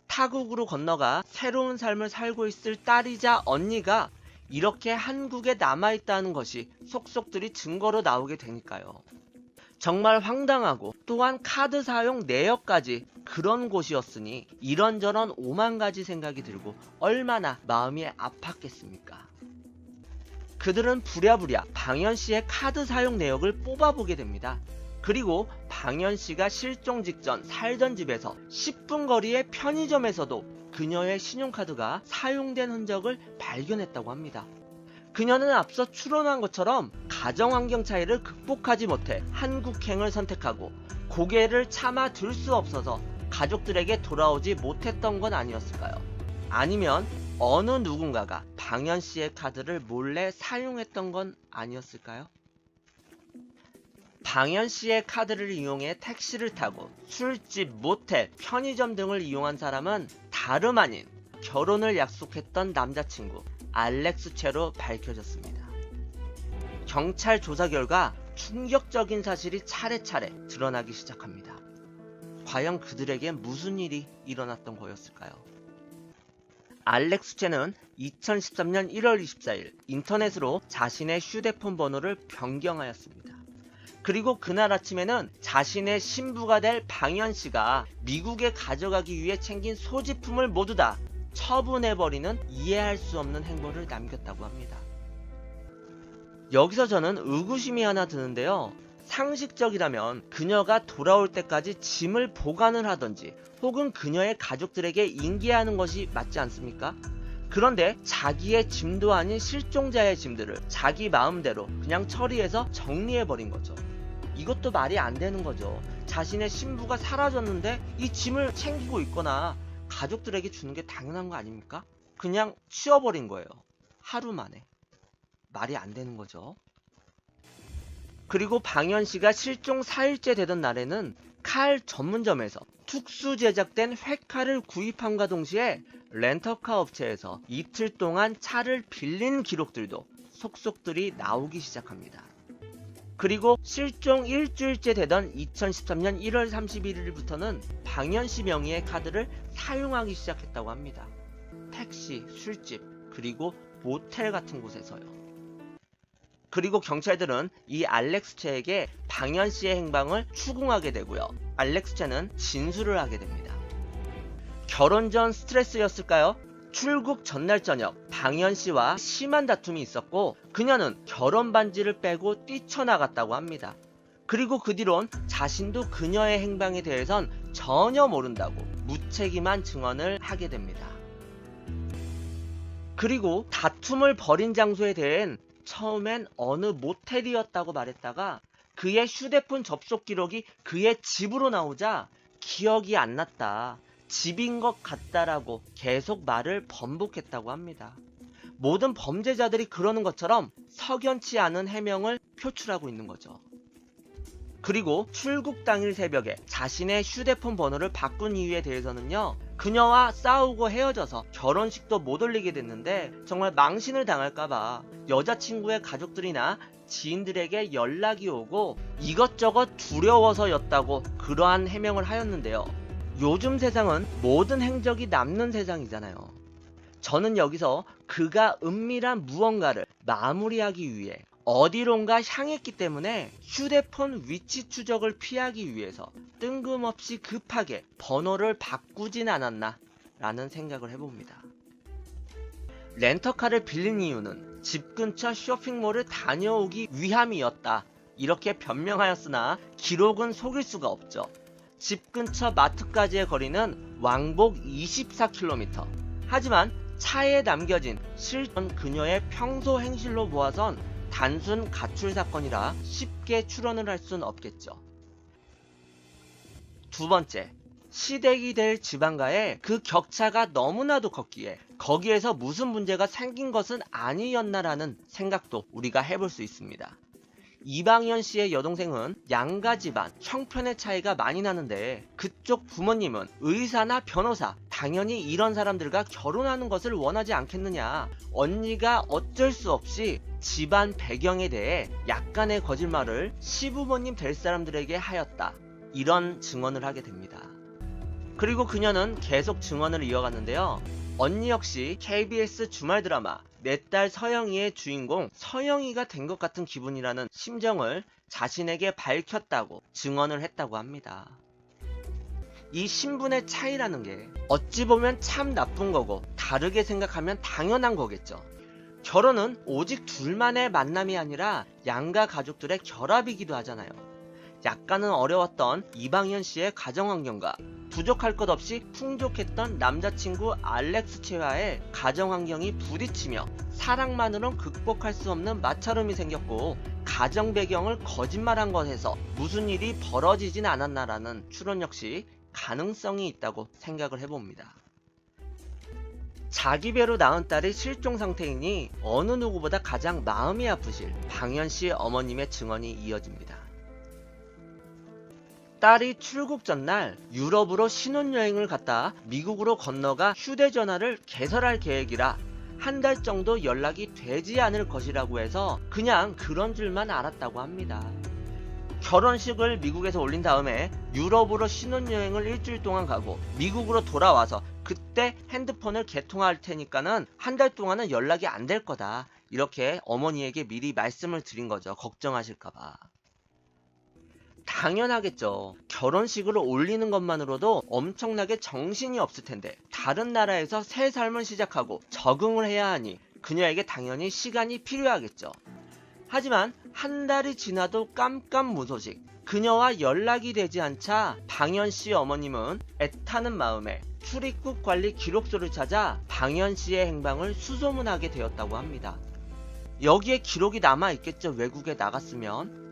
타국으로 건너가 새로운 삶을 살고 있을 딸이자 언니가 이렇게 한국에 남아있다는 것이 속속들이 증거로 나오게 되니까요. 정말 황당하고, 또한 카드 사용 내역까지 그런 곳이었으니 이런저런 오만 가지 생각이 들고 얼마나 마음이 아팠겠습니까? 그들은 부랴부랴 방현씨의 카드 사용 내역을 뽑아보게 됩니다. 그리고 방현씨가 실종 직전 살던 집에서 10분 거리의 편의점에서도 그녀의 신용카드가 사용된 흔적을 발견했다고 합니다. 그녀는 앞서 추론한 것처럼 가정환경 차이를 극복하지 못해 한국행을 선택하고 고개를 차마 들 수 없어서 가족들에게 돌아오지 못했던 건 아니었을까요? 아니면 어느 누군가가 방현씨의 카드를 몰래 사용했던 건 아니었을까요? 방현씨의 카드를 이용해 택시를 타고 술집, 모텔, 편의점 등을 이용한 사람은 다름 아닌 결혼을 약속했던 남자친구 알렉스 채로 밝혀졌습니다. 경찰 조사 결과 충격적인 사실이 차례차례 드러나기 시작합니다. 과연 그들에겐 무슨 일이 일어났던 거였을까요? 알렉스 채는 2013년 1월 24일 인터넷으로 자신의 휴대폰 번호를 변경하였습니다. 그리고 그날 아침에는 자신의 신부가 될 방현씨가 미국에 가져가기 위해 챙긴 소지품을 모두 다 처분해버리는 이해할 수 없는 행보를 남겼다고 합니다. 여기서 저는 의구심이 하나 드는데요. 상식적이라면 그녀가 돌아올 때까지 짐을 보관을 하던지 혹은 그녀의 가족들에게 인계하는 것이 맞지 않습니까? 그런데 자기의 짐도 아닌 실종자의 짐들을 자기 마음대로 그냥 처리해서 정리해버린 거죠. 이것도 말이 안 되는 거죠. 자신의 신부가 사라졌는데 이 짐을 챙기고 있거나 가족들에게 주는 게 당연한 거 아닙니까? 그냥 치워버린 거예요. 하루 만에. 말이 안 되는 거죠. 그리고 방현씨가 실종 4일째 되던 날에는 칼 전문점에서 특수 제작된 회칼을 구입함과 동시에 렌터카 업체에서 이틀 동안 차를 빌린 기록들도 속속들이 나오기 시작합니다. 그리고 실종 일주일째 되던 2013년 1월 31일부터는 방현씨 명의의 카드를 사용하기 시작했다고 합니다. 택시, 술집, 그리고 모텔 같은 곳에서요. 그리고 경찰들은 이 알렉스 채에게 방현씨의 행방을 추궁하게 되고요. 알렉스 채는 진술을 하게 됩니다. 결혼 전 스트레스였을까요? 출국 전날 저녁 방현씨와 심한 다툼이 있었고 그녀는 결혼 반지를 빼고 뛰쳐나갔다고 합니다. 그리고 그 뒤론 자신도 그녀의 행방에 대해선 전혀 모른다고 무책임한 증언을 하게 됩니다. 그리고 다툼을 벌인 장소에 대한 처음엔 어느 모텔이었다고 말했다가 그의 휴대폰 접속 기록이 그의 집으로 나오자 기억이 안 났다, 집인 것 같다라고 계속 말을 번복했다고 합니다. 모든 범죄자들이 그러는 것처럼 석연치 않은 해명을 표출하고 있는 거죠. 그리고 출국 당일 새벽에 자신의 휴대폰 번호를 바꾼 이유에 대해서는요, 그녀와 싸우고 헤어져서 결혼식도 못 올리게 됐는데 정말 망신을 당할까봐 여자친구의 가족들이나 지인들에게 연락이 오고 이것저것 두려워서였다고 그러한 해명을 하였는데요. 요즘 세상은 모든 행적이 남는 세상이잖아요. 저는 여기서 그가 은밀한 무언가를 마무리하기 위해 어디론가 향했기 때문에 휴대폰 위치 추적을 피하기 위해서 뜬금없이 급하게 번호를 바꾸진 않았나 라는 생각을 해봅니다. 렌터카를 빌린 이유는 집 근처 쇼핑몰을 다녀오기 위함이었다, 이렇게 변명하였으나 기록은 속일 수가 없죠. 집 근처 마트까지의 거리는 왕복 24km. 하지만 차에 남겨진 실전 그녀의 평소 행실로 보아선 단순 가출 사건이라 쉽게 추론을 할 순 없겠죠. 두 번째, 시댁이 될 지방과의 그 격차가 너무나도 컸기에 거기에서 무슨 문제가 생긴 것은 아니었나라는 생각도 우리가 해볼 수 있습니다. 이방현 씨의 여동생은 양가 집안, 형편의 차이가 많이 나는데 그쪽 부모님은 의사나 변호사, 당연히 이런 사람들과 결혼하는 것을 원하지 않겠느냐. 언니가 어쩔 수 없이 집안 배경에 대해 약간의 거짓말을 시부모님 될 사람들에게 하였다, 이런 증언을 하게 됩니다. 그리고 그녀는 계속 증언을 이어갔는데요. 언니 역시 KBS 주말 드라마 내 딸 서영이의 주인공 서영이가 된 것 같은 기분이라는 심정을 자신에게 밝혔다고 증언을 했다고 합니다. 이 신분의 차이라는 게 어찌 보면 참 나쁜 거고 다르게 생각하면 당연한 거겠죠. 결혼은 오직 둘만의 만남이 아니라 양가 가족들의 결합이기도 하잖아요. 약간은 어려웠던 이방현 씨의 가정환경과 부족할 것 없이 풍족했던 남자친구 알렉스 채와의 가정환경이 부딪히며 사랑만으론 극복할 수 없는 마찰음이 생겼고 가정 배경을 거짓말한 것에서 무슨 일이 벌어지진 않았나라는 추론 역시 가능성이 있다고 생각을 해봅니다. 자기 배로 낳은 딸이 실종 상태이니 어느 누구보다 가장 마음이 아프실 방현 씨 어머님의 증언이 이어집니다. 딸이 출국 전날 유럽으로 신혼여행을 갔다 미국으로 건너가 휴대전화를 개설할 계획이라 한 달 정도 연락이 되지 않을 것이라고 해서 그냥 그런 줄만 알았다고 합니다. 결혼식을 미국에서 올린 다음에 유럽으로 신혼여행을 일주일 동안 가고 미국으로 돌아와서 그때 핸드폰을 개통할 테니까는 한 달 동안은 연락이 안 될 거다, 이렇게 어머니에게 미리 말씀을 드린 거죠. 걱정하실까봐. 당연하겠죠. 결혼식을 올리는 것만으로도 엄청나게 정신이 없을 텐데 다른 나라에서 새 삶을 시작하고 적응을 해야 하니 그녀에게 당연히 시간이 필요하겠죠. 하지만 한 달이 지나도 깜깜무소식, 그녀와 연락이 되지 않자 방현 씨 어머님은 애타는 마음에 출입국 관리 기록소를 찾아 방현 씨의 행방을 수소문하게 되었다고 합니다. 여기에 기록이 남아있겠죠, 외국에 나갔으면.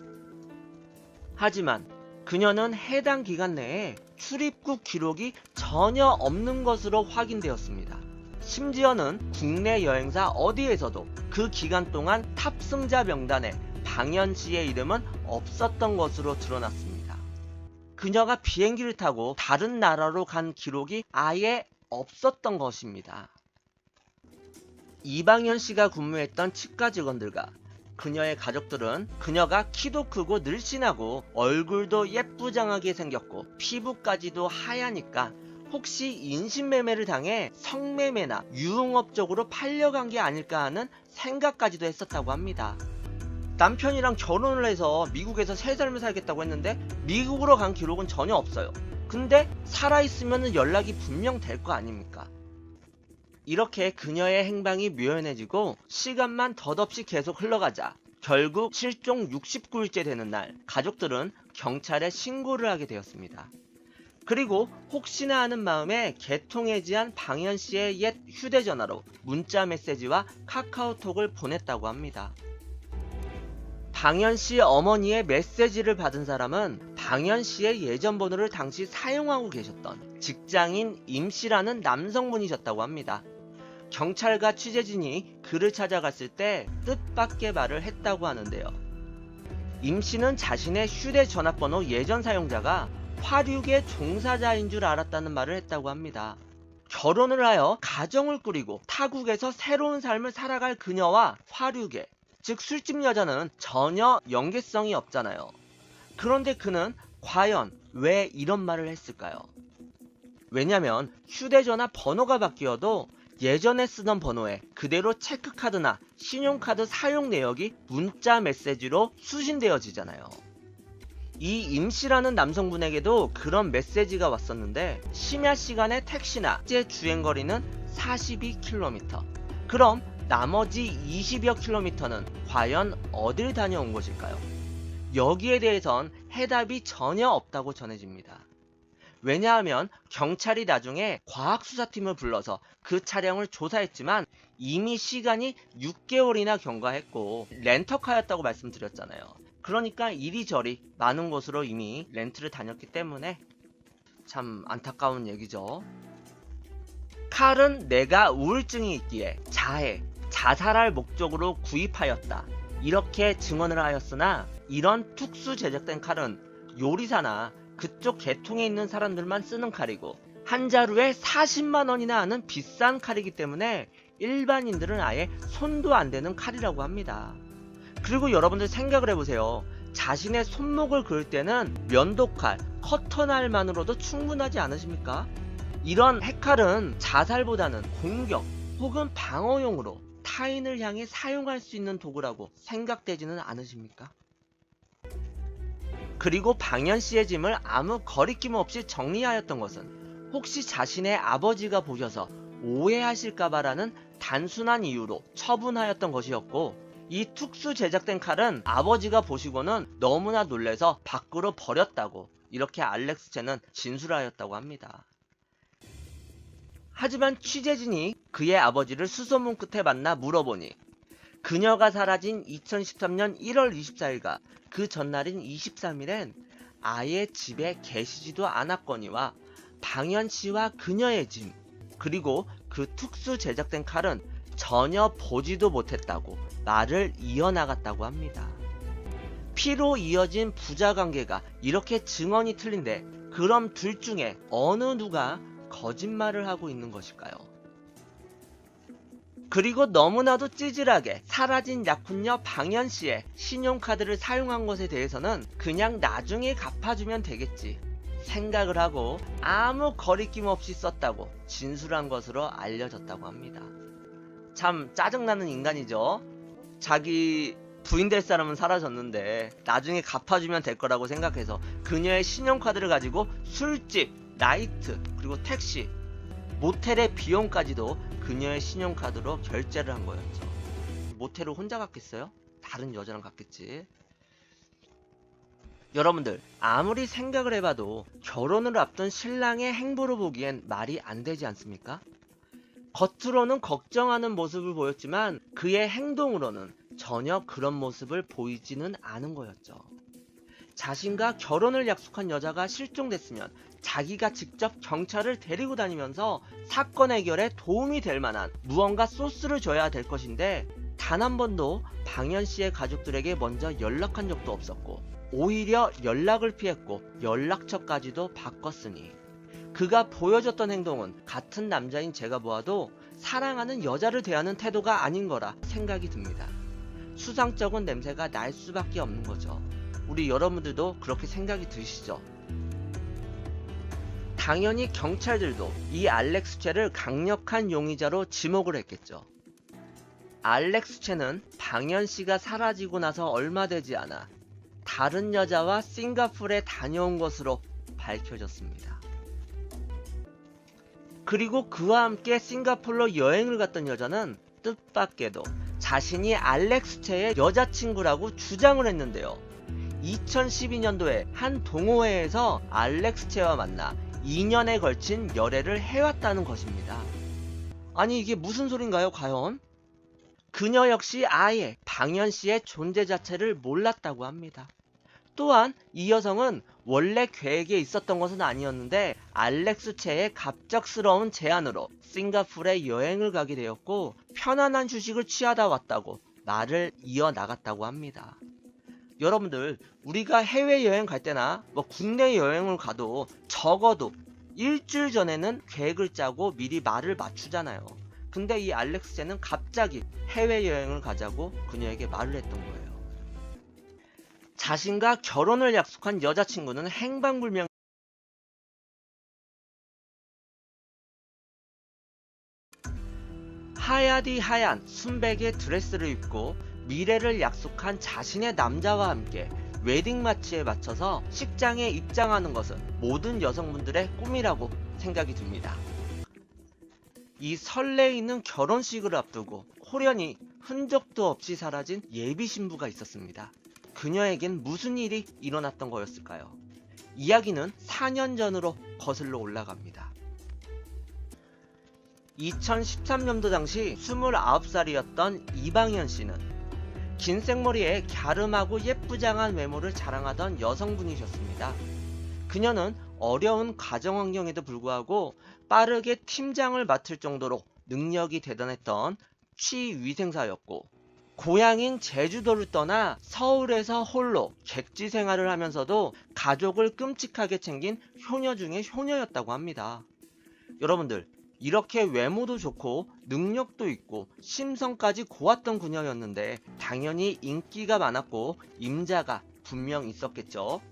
하지만 그녀는 해당 기간 내에 출입국 기록이 전혀 없는 것으로 확인되었습니다. 심지어는 국내 여행사 어디에서도 그 기간 동안 탑승자 명단에 방현 씨의 이름은 없었던 것으로 드러났습니다. 그녀가 비행기를 타고 다른 나라로 간 기록이 아예 없었던 것입니다. 이방현 씨가 근무했던 치과 직원들과 그녀의 가족들은 그녀가 키도 크고 늘씬하고 얼굴도 예쁘장하게 생겼고 피부까지도 하얘니까 혹시 인신매매를 당해 성매매나 유흥업 쪽으로 팔려간 게 아닐까 하는 생각까지도 했었다고 합니다. 남편이랑 결혼을 해서 미국에서 새 삶을 살겠다고 했는데 미국으로 간 기록은 전혀 없어요. 근데 살아있으면 연락이 분명 될 거 아닙니까? 이렇게 그녀의 행방이 묘연해지고 시간만 덧없이 계속 흘러가자 결국 실종 69일째 되는 날 가족들은 경찰에 신고를 하게 되었습니다. 그리고 혹시나 하는 마음에 개통해지한 방현 씨의 옛 휴대전화로 문자 메시지와 카카오톡을 보냈다고 합니다. 방현 씨 어머니의 메시지를 받은 사람은 방현 씨의 예전 번호를 당시 사용하고 계셨던 직장인 임 씨라는 남성분이셨다고 합니다. 경찰과 취재진이 그를 찾아갔을 때 뜻밖의 말을 했다고 하는데요. 임 씨는 자신의 휴대전화번호 예전 사용자가 화류계 종사자인 줄 알았다는 말을 했다고 합니다. 결혼을 하여 가정을 꾸리고 타국에서 새로운 삶을 살아갈 그녀와 화류계, 즉 술집 여자는 전혀 연계성이 없잖아요. 그런데 그는 과연 왜 이런 말을 했을까요? 왜냐면 휴대전화 번호가 바뀌어도 예전에 쓰던 번호에 그대로 체크카드나 신용카드 사용 내역이 문자 메시지로 수신되어지잖아요. 이 임씨라는 남성분에게도 그런 메시지가 왔었는데 심야 시간에 택시나 제 주행거리는 42km. 그럼 나머지 20여 킬로미터는 과연 어딜 다녀온 것일까요? 여기에 대해선 해답이 전혀 없다고 전해집니다. 왜냐하면 경찰이 나중에 과학수사팀을 불러서 그 차량을 조사했지만 이미 시간이 6개월이나 경과했고 렌터카였다고 말씀드렸잖아요. 그러니까 이리저리 많은 곳으로 이미 렌트를 다녔기 때문에 참 안타까운 얘기죠. 칼은 내가 우울증이 있기에 자살할 목적으로 구입하였다. 이렇게 증언을 하였으나 이런 특수 제작된 칼은 요리사나 그쪽 계통에 있는 사람들만 쓰는 칼이고 한 자루에 40만 원이나 하는 비싼 칼이기 때문에 일반인들은 아예 손도 안 대는 칼이라고 합니다. 그리고 여러분들 생각을 해보세요. 자신의 손목을 그을 때는 면도칼, 커터날만으로도 충분하지 않으십니까? 이런 핵칼은 자살보다는 공격 혹은 방어용으로 타인을 향해 사용할 수 있는 도구라고 생각되지는 않으십니까? 그리고 방현씨의 짐을 아무 거리낌 없이 정리하였던 것은 혹시 자신의 아버지가 보셔서 오해하실까봐라는 단순한 이유로 처분하였던 것이었고, 이 특수 제작된 칼은 아버지가 보시고는 너무나 놀래서 밖으로 버렸다고 이렇게 알렉스 채는 진술하였다고 합니다. 하지만 취재진이 그의 아버지를 수소문 끝에 만나 물어보니 그녀가 사라진 2013년 1월 24일과 그 전날인 23일엔 아예 집에 계시지도 않았거니와 방현씨와 그녀의 짐 그리고 그 특수 제작된 칼은 전혀 보지도 못했다고 말을 이어나갔다고 합니다. 피로 이어진 부자관계가 이렇게 증언이 틀린데 그럼 둘 중에 어느 누가 거짓말을 하고 있는 것일까요? 그리고 너무나도 찌질하게 사라진 약혼녀 방현씨의 신용카드를 사용한 것에 대해서는 그냥 나중에 갚아주면 되겠지 생각을 하고 아무 거리낌 없이 썼다고 진술한 것으로 알려졌다고 합니다. 참 짜증나는 인간이죠. 자기 부인 될 사람은 사라졌는데 나중에 갚아주면 될 거라고 생각해서 그녀의 신용카드를 가지고 술집, 나이트, 그리고 택시, 모텔의 비용까지도 그녀의 신용카드로 결제를 한 거였죠. 모텔을 혼자 갔겠어요? 다른 여자랑 갔겠지. 여러분들 아무리 생각을 해봐도 결혼을 앞둔 신랑의 행보를 보기엔 말이 안 되지 않습니까? 겉으로는 걱정하는 모습을 보였지만 그의 행동으로는 전혀 그런 모습을 보이지는 않은 거였죠. 자신과 결혼을 약속한 여자가 실종됐으면 자기가 직접 경찰을 데리고 다니면서 사건 해결에 도움이 될 만한 무언가 소스를 줘야 될 것인데 단 한 번도 방현씨의 가족들에게 먼저 연락한 적도 없었고 오히려 연락을 피했고 연락처까지도 바꿨으니 그가 보여줬던 행동은 같은 남자인 제가 보아도 사랑하는 여자를 대하는 태도가 아닌 거라 생각이 듭니다. 수상쩍은 냄새가 날 수밖에 없는 거죠. 우리 여러분들도 그렇게 생각이 드시죠? 당연히 경찰들도 이 알렉스 채를 강력한 용의자로 지목을 했겠죠. 알렉스 채는 방현씨가 사라지고 나서 얼마 되지 않아 다른 여자와 싱가포르에 다녀온 것으로 밝혀졌습니다. 그리고 그와 함께 싱가포르로 여행을 갔던 여자는 뜻밖에도 자신이 알렉스 채의 여자친구라고 주장을 했는데요. 2012년도에 한 동호회에서 알렉스 채와 만나 2년에 걸친 열애를 해왔다는 것입니다. 아니 이게 무슨 소린가요 과연? 그녀 역시 아예 방현씨의 존재 자체를 몰랐다고 합니다. 또한 이 여성은 원래 계획에 있었던 것은 아니었는데 알렉스 채의 갑작스러운 제안으로 싱가포르에 여행을 가게 되었고 편안한 휴식을 취하다 왔다고 말을 이어나갔다고 합니다. 여러분들 우리가 해외여행 갈 때나 국내 여행을 가도 적어도 일주일 전에는 계획을 짜고 미리 말을 맞추잖아요. 근데 이 알렉스제는 갑자기 해외여행을 가자고 그녀에게 말을 했던 거예요. 자신과 결혼을 약속한 여자친구는 행방불명. 하얗디 하얀 순백의 드레스를 입고 미래를 약속한 자신의 남자와 함께 웨딩 마치에 맞춰서 식장에 입장하는 것은 모든 여성분들의 꿈이라고 생각이 듭니다. 이 설레이는 결혼식을 앞두고 홀연히 흔적도 없이 사라진 예비 신부가 있었습니다. 그녀에겐 무슨 일이 일어났던 거였을까요? 이야기는 4년 전으로 거슬러 올라갑니다. 2013년도 당시 29살이었던 이방현 씨는 긴 생머리에 갸름하고 예쁘장한 외모를 자랑하던 여성분이셨습니다. 그녀는 어려운 가정 환경에도 불구하고 빠르게 팀장을 맡을 정도로 능력이 대단했던 취위생사였고, 고향인 제주도를 떠나 서울에서 홀로 객지 생활을 하면서도 가족을 끔찍하게 챙긴 효녀 중에 효녀였다고 합니다. 여러분들, 이렇게 외모도 좋고 능력도 있고 심성까지 고왔던 그녀였는데 당연히 인기가 많았고 임자가 분명 있었겠죠.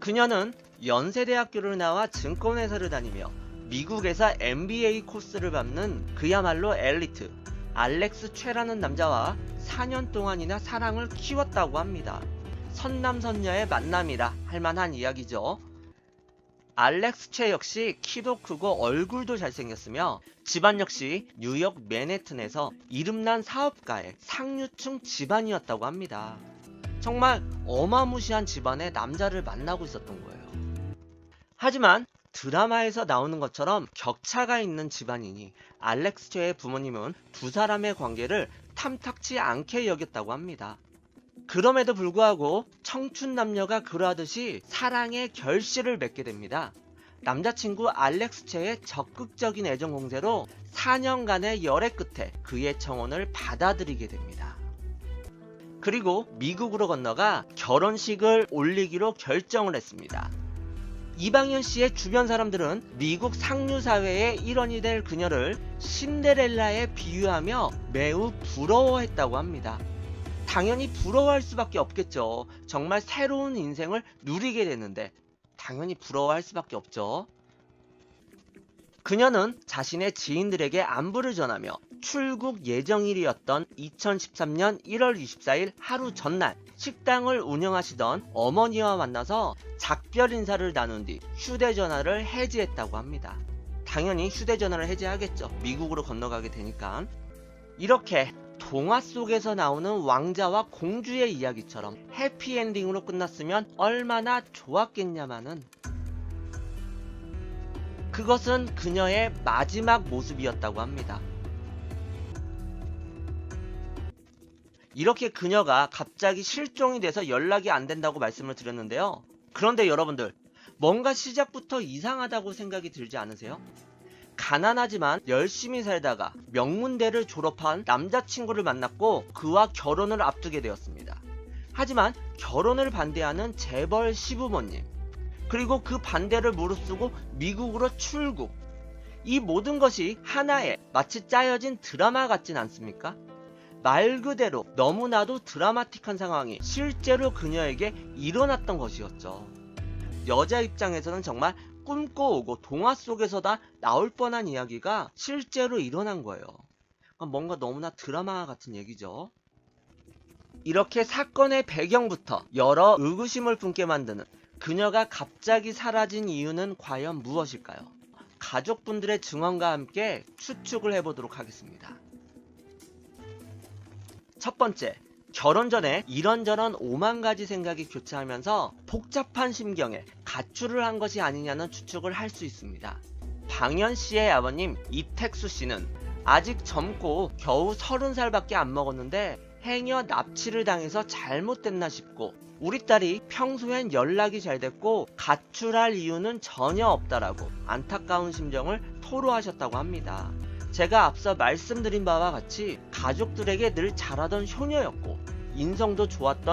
그녀는 연세대학교를 나와 증권회사를 다니며 미국에서 MBA 코스를 밟는 그야말로 엘리트 알렉스 최라는 남자와 4년 동안이나 사랑을 키웠다고 합니다. 선남선녀의 만남이라 할만한 이야기죠. 알렉스 최 역시 키도 크고 얼굴도 잘생겼으며 집안 역시 뉴욕 맨해튼에서 이름난 사업가의 상류층 집안이었다고 합니다. 정말 어마무시한 집안의 남자를 만나고 있었던 거예요. 하지만 드라마에서 나오는 것처럼 격차가 있는 집안이니 알렉스 최의 부모님은 두 사람의 관계를 탐탁치 않게 여겼다고 합니다. 그럼에도 불구하고 청춘 남녀가 그러하듯이 사랑의 결실을 맺게 됩니다. 남자친구 알렉스 최의 적극적인 애정 공세로 4년간의 열애 끝에 그의 청혼을 받아들이게 됩니다. 그리고 미국으로 건너가 결혼식을 올리기로 결정을 했습니다. 이방현 씨의 주변 사람들은 미국 상류사회의 일원이 될 그녀를 신데렐라에 비유하며 매우 부러워했다고 합니다. 당연히 부러워할 수밖에 없겠죠. 정말 새로운 인생을 누리게 되는데 당연히 부러워할 수밖에 없죠. 그녀는 자신의 지인들에게 안부를 전하며 출국 예정일이었던 2013년 1월 24일 하루 전날 식당을 운영하시던 어머니와 만나서 작별 인사를 나눈 뒤 휴대전화를 해지했다고 합니다. 당연히 휴대전화를 해지하겠죠. 미국으로 건너가게 되니까. 이렇게 동화 속에서 나오는 왕자와 공주의 이야기처럼 해피엔딩으로 끝났으면 얼마나 좋았겠냐마는, 그것은 그녀의 마지막 모습이었다고 합니다. 이렇게 그녀가 갑자기 실종이 돼서 연락이 안 된다고 말씀을 드렸는데요. 그런데 여러분들, 뭔가 시작부터 이상하다고 생각이 들지 않으세요? 가난하지만 열심히 살다가 명문대를 졸업한 남자친구를 만났고 그와 결혼을 앞두게 되었습니다. 하지만 결혼을 반대하는 재벌 시부모님, 그리고 그 반대를 무릅쓰고 미국으로 출국, 이 모든 것이 하나의 마치 짜여진 드라마 같진 않습니까? 말 그대로 너무나도 드라마틱한 상황이 실제로 그녀에게 일어났던 것이었죠. 여자 입장에서는 정말 꿈꿔오고 동화 속에서다 나올 뻔한 이야기가 실제로 일어난 거예요. 뭔가 너무나 드라마 같은 얘기죠. 이렇게 사건의 배경부터 여러 의구심을 품게 만드는 그녀가 갑자기 사라진 이유는 과연 무엇일까요? 가족분들의 증언과 함께 추측을 해보도록 하겠습니다. 첫 번째, 결혼 전에 이런저런 오만 가지 생각이 교차하면서 복잡한 심경에 가출을 한 것이 아니냐는 추측을 할 수 있습니다. 방현 씨의 아버님 이택수 씨는 아직 젊고 겨우 30살밖에 안 먹었는데 해녀 납치를 당해서 잘못됐나 싶고, 우리 딸이 평소엔 연락이 잘 됐고 가출할 이유는 전혀 없다라고 안타까운 심정을 토로하셨다고 합니다. 제가 앞서 말씀드린 바와 같이 가족들에게 늘 잘하던 효녀였고 인성도 좋았던